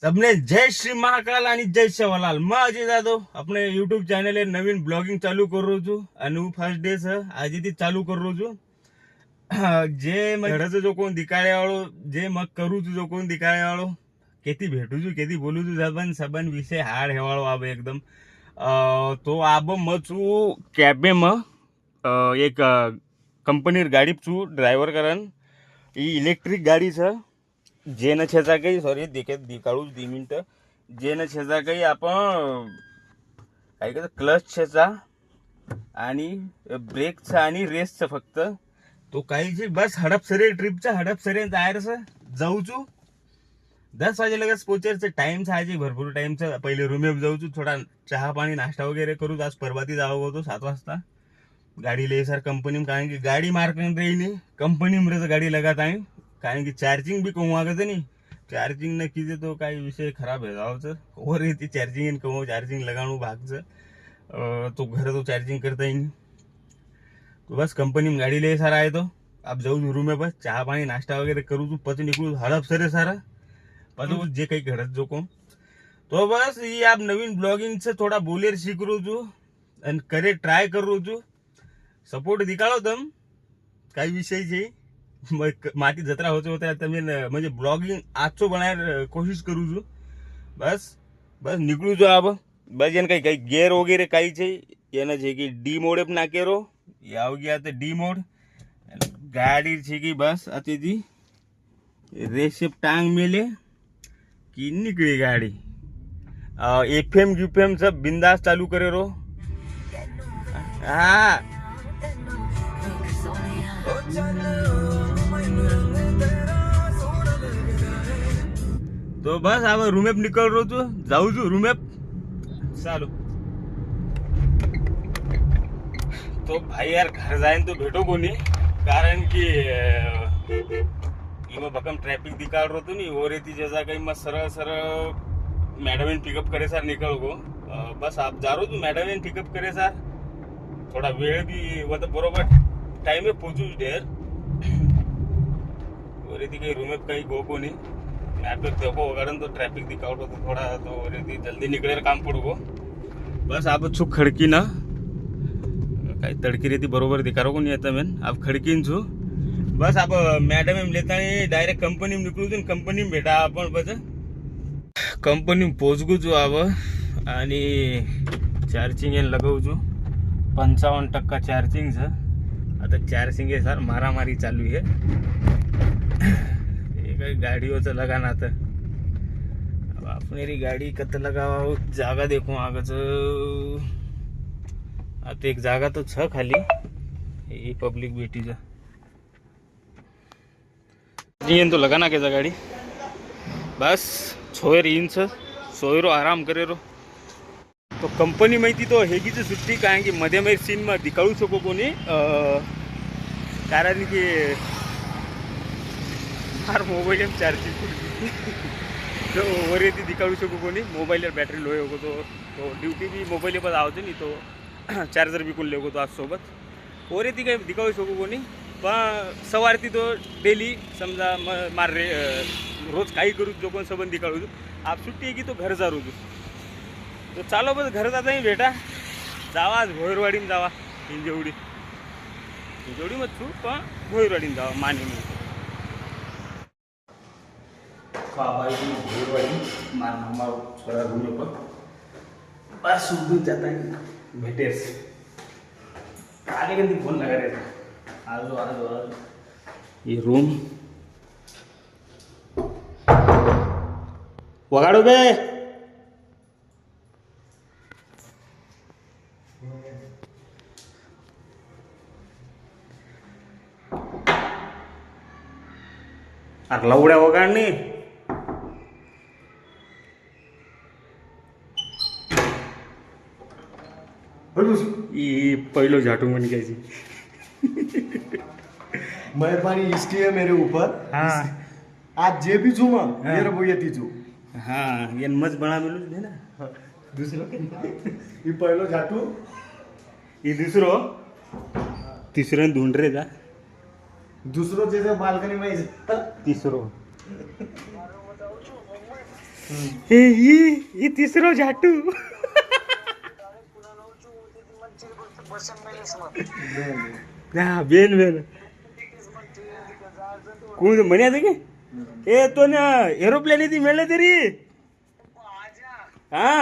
सबने जय श्री महाकाल आणि जय सेवालाल. मग अजय जाधव આપણે યુટ્યુબ ચેનલ એ નવીન બ્લોગિંગ ચાલુ કરું છું અને હું ફર્સ્ટ ડે છે આજથી ચાલુ કરું છું. જે ઘરે જો કોણ દિખાડે વાળો જે મગ કરું છું જો કોણ દિખાડે વાળો કેથી ભેટું છું કેથી બોલું છું સંબંધ વિશે હાડ હેવાળો આવે એકદમ. તો આબ મત છું કેબેમાં એક કંપની ગાડી છું ડ્રાઈવર કરન એ ઇલેક્ટ્રિક ગાડી છે જેને છેતા કઈ सॉरी दिखाडू 2 मिनिट जेने छेजा काही आपण काय करतो क्लच छेचा आणि ब्रेकचा आणि रेसचा फक्त तो काही जे बस हडपसरे ट्रिपचा हडपसरे जायचं जाऊचू 10 वाजे लगेच पोचायचं टाइम आहे भरपूर टाइमचा. पहिले रूमेप जाऊचू थोडा चहा पाणी नाश्ता वगैरे करू. आज परवाती जावं होतो 7 वाजता गाडी ले सर कंपनी कारण की गाडी मार्केट रही कंपनी मध्ये गाडी लगात आहे कारण की चार्जिंग भी कहूँ आगे नहीं चार्जिंग न कीजिए तो काही विषय खराब है जाओ सर और ये चार्जिंग कहूँ चार्जिंग लगाणू भाग से तो घर तो चार्जिंग करता ही नहीं. तो बस कंपनी में गाड़ी ले सारा आए तो अब जाऊ रूम में बस चहा पानी नाश्ता वगैरह करूँ तू पच निकलू हड़प सरे सारा पच जे काही घरत जो को तो बस ये आप नवीन ब्लॉगिंग से थोड़ा बोलेर सीख रू छू અને करे ट्राय करू छू सपोर्ट दिखाड़ो तम काही विषय છે. माती जत्रा होते होते તમે म्हणजे ब्लॉगिंग आजचो बनाय कोशिश करू છું બસ બસ નીકળું છું આબ બસ એને કઈ ગેર વગેરે કઈ છે એને છે કે ડી મોડ ના કેરો એ આવી ગયા તો ડી મોડ ગાડી છે કે બસ આતીથી રેસેપ टांग मेले की निकली गाड़ी. एफएम यूफएम सब बिंदास चालू करे रो. हाँ तो बस अब रूमेप निकल रो तू जाऊ छू रूमेप चालू. तो भाई यार घर जाए तो भेटो कोणी कारण की भक्कम ट्रैफिक दिखाड़ रो तो नहीं हो रही थी जैसा कहीं मैं सरळ सरळ मैडम पिकअप करे सर निकल गो. बस आप जा रो तू मैडम पिकअप करे सर थोड़ा वेळ भी मतलब बरोबर टाइम में पहुंचू देर हो रही थी कहीं रूमेप कहीं गो को नहीं मैप देखो कारण तो ट्रैफिक दिखाओ तो थोड़ा तो रही जल्दी निकले काम पड़ू गो. बस आप छू खड़की ना काही तड़की रहती बरोबर दिखारो को नहीं आता मैन आप खड़कीन छू. बस आप मैडम एम लेता डायरेक्ट कंपनी में निकलू छू कंपनी में भेटा आपण बस कंपनी में पोचगू छू आब आणि चार्जिंग एन लगावू छू 55% चार्जिंग है. आता चार्जिंग है सर मारामारी चालू है गाड़ियों से लगाना था. अब अपनी गाड़ी कत लगावा जागा देखो आगे आता एक जागा तो छ खाली ये पब्लिक बेटी जा तो लगाना कैसा गाड़ी बस छोयर इंच सोयरो आराम करे रो. तो कंपनी माहिती तो हेगीची सुट्टी कारण की मध्ये मध्ये सीन में दिखाळू शको कोणी कारण की हार मोबाईल चार्जिंग तो वर येते दिखाळू शकू कोणी मोबाईल बॅटरी लो होतो तो ड्यूटी भी मोबाईल पर आवते नहीं तो चार्जर भी कोण लेगो तो आज सोबत वर येते काही दिखाळू शकू कोणी पण सवारती तो डेली समजा मार रे रोज काही करू जो कोण सबंध दिखाळू आप सुट्टी है की तो घर जा रू तो चालो बस घर जाता ही बेटा जावा आज भोयरवाडीन जावा हिंजवडी हिंजवडी मत छू पण भोयरवाडीन जावा माने में मार हमारा छोरा रूम पर बस उर्दू जाता है बेटे आगे गंदी फोन लगा रहे आजो आजो आजो ये रूम वगाड़ो बे अरे लवड्या वगाड़नी ये पहलो झाटू मन कैसी मेहरबानी इसकी है मेरे ऊपर. हाँ आज जे भी चूमा मेरे वो ये तीजू. हाँ ये मस्त बना मिलू है ना दूसरा ये पहलो झाटू ये दूसरो तीसरे ढूंढ रहे था दूसरो जैसे बालकनी में तीसरो ही तिसरो झाटू हा बेन बेन कोण म्हणे की ए तो ना एरोप्लेन ती मिळलं तरी हा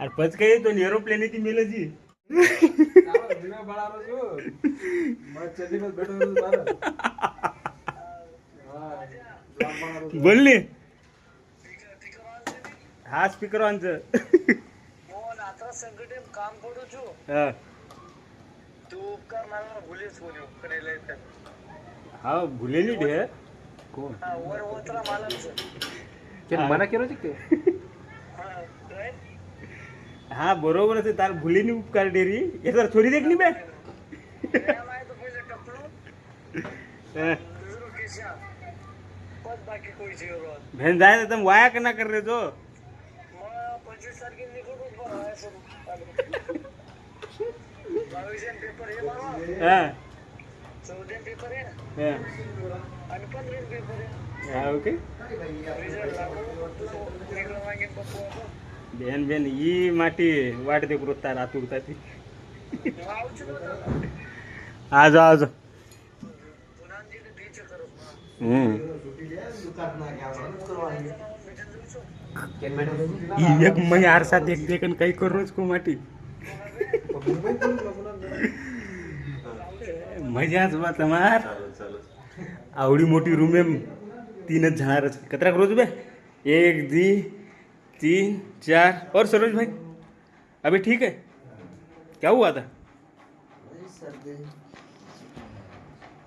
अरे पच काय तो एरोप्लेन ती मिळलं जी बोलली हा स्पीकर ऑन काम करू છું તું ઉપકાર મારવાનો ભૂલી છું કરેલા છે હા ભૂલેલી ડે કોણ હા ઓર ઓતરા માલમ છે કે મના કેરો છે કે હા right હા બરોબર છે તાર ભૂલીની ઉપકાર ડેરી એ તાર છોરી દેખ ની બે એમાં તો પૈસા ટપલું દૂસરો કેસા પદ બાકી કોઈ જીરો બેન જાય તો તમે વાયા કે ના કરી લેજો 25 તારીખે નીકળું પર આવે છે 22 પેપર એ મારો હા 14 પેપર હે હા અને 15 પેપર હે હા ઓકે રિઝલ્ટ લાગો તો નીકળવા માંગે પપ્પો બેન બેન ઈ માટી વાટ દે કરો તાર આતુરતાથી આવું છું આજો આજો પુનાજી ને બીચ કરો ઈ એક મય આરસા દેખ દેખ ને કઈ કરો છો માટી મજા જ બા તમાર आवड़ी मोटी रूम में 3 जना रह कतरा रोज बे 1 2 3 4 और सरोज भाई अभी ठीक है क्या हुआ था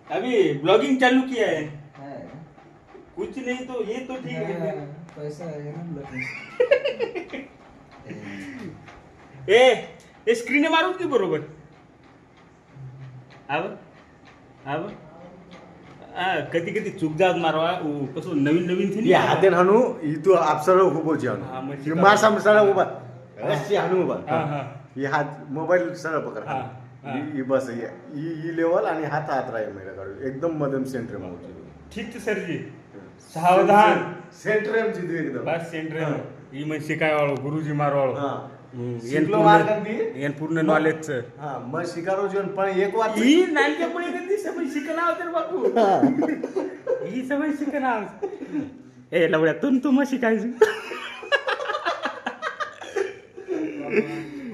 अभी ब्लॉगिंग चालू किया है कुछ नहीं तो ये तो ठीक है पैसा है ना ए स्क्रीन मारू की बरोबर आव आव कधी कधी चूक जात मारवा कसं नवीन नवीन थी ये हाते हाणू ही तू आपसरा उभो जी हा, हाणू मग ये मासा मसाला उभा अशी हाणू हा, उभा हा. ये हात मोबाईल सरळ पकड हा, हा. ही बस ही लेवल आणि हात हात राहील मेरा काढू एकदम मध्यम सेंटर मावची ठीक सर जी सावधान सेंटर एम जी एकदम बस सेंटर ही म्हणजे शिकायवाळो गुरुजी मारवाळो हा એન शिकलो વાર करती પૂર્ણ નોલેજ છે हा मग शिकारो जीवन पण एक વાત ઈ નાનકપણી કદી સમય શીખના આવતર બાપુ ઈ સમય શીખના આવ એ લવડા તું માં શીખાય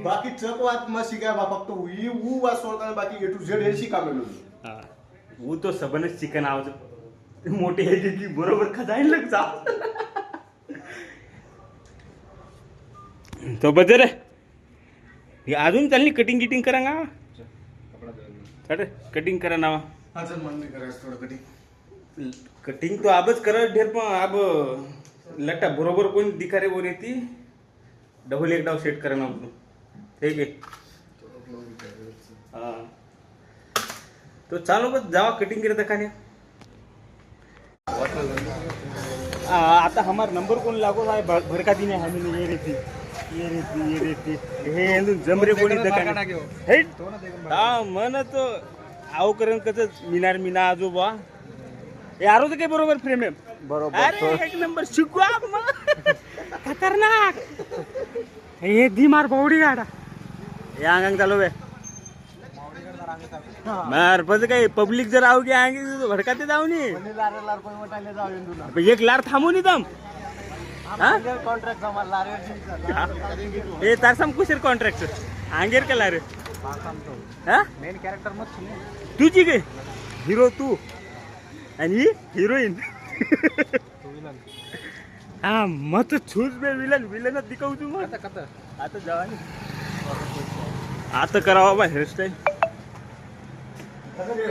बाकी चक वात मग शिकाय बा फक्त ही ऊ वात सोडताना बाकी ए टू झेड हे शिकामेलो हा वो तो सबनच शिकना आव मोठे हे की बरोबर खजायला लग जा तो बजर हे अजून चालली कटिंग गिटिंग करा ना अरे कटिंग करा ना हा चल मन नाही करायचं थोडं कधी कटिंग तो आबच कर ढेर पण आब लट्टा बरोबर कोण दिखारे वर येते डबल एक डाव सेट करा ना ठीक आहे हा तो चालो बस जावा कटिंग करे खाने आता हमार नंबर कोण लागो आहे भड़का दी ने हमें ये रहती हे जमरे कोणी दकाने हे हा मन तो आव करण कच मिनार मिना आजोबा यारो तर काही बरोबर फ्रेम आहे बरोबर अरे एक नंबर शिकू आप मग खतरनाक हे दी मार बावडी गाडा या अंगांग चालू बे मार पद काही पब्लिक जर आव की आंगे भडकाते जाऊ नी लार कोण वाटायला जाऊन तुला एक लार थांबू नी दम हा कॉन्ट्रॅक्ट जमा लार ए तार सम कुशर कॉन्ट्रॅक्ट आंगेर का लार हा मेन कॅरेक्टर मत तुझी गे हिरो तू आणि हिरोईन हा मत छूज बे विलन विलन दिखाऊ तू मग आता जावा नी आता करावा बा हेअरस्टाईल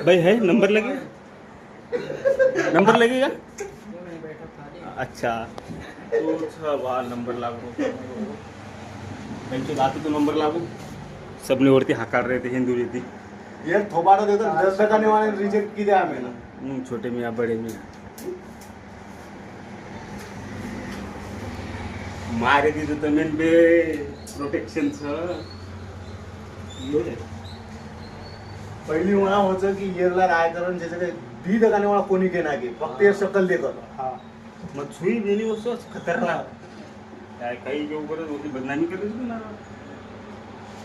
भाई है नंबर लगेगा अच्छा तो वाह नंबर लागू त्यांचे आता तो नंबर लागू सबने वरती हाकार रहे थे हिंदू रीति ये थोबाडो देतो 10 टक्काने वाले रिजेक्ट किती आम्ही ना छोटे मियाँ बड़े मियाँ मारे दी तो तमें बे प्रोटेक्शन पहिली मला होतं की येरला राय करून ज्याचं काही दी दकाने मला कोणी घे ना की फक्त हे शकल दे कर मग सुई बेनी वस्तू खतरनाक काय काही घेऊ करत होती बदनामी करत होती ना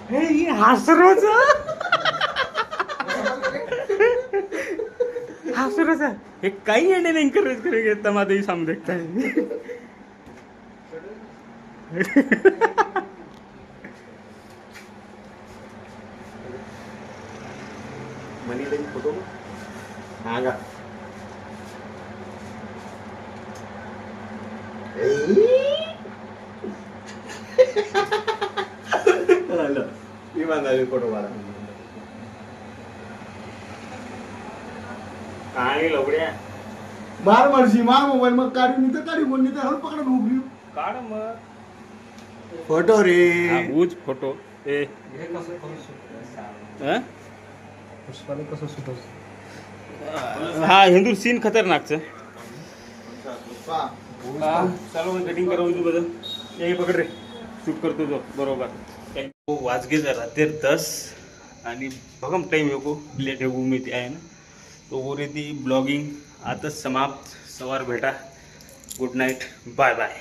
हे हासरोच हासरोच हे काही एंडे नाही encourage करेंगे तमादे ही सामने देखता है मनी लाइन फोटो हा का इमानदारी फोटो काढा काय लवड्या बार वर्षी मा मोबाईल मग काढी मी तर काढी बोलली तर हळू पकडा उघडी काढ मग फोटो रे बूज फोटो ए हा? हा हिंदू सीन खतरनाकचं चालू मग कटिंग करून तू बदल हे पकड रे शूट करतो जो बरोबर वाजगे जरा ते 10 आणि बघम टाइम येऊ लेट येऊ मी आहे ना तो वो ती ब्लॉगिंग आताच समाप्त सवार भेटा गुड नाईट बाय बाय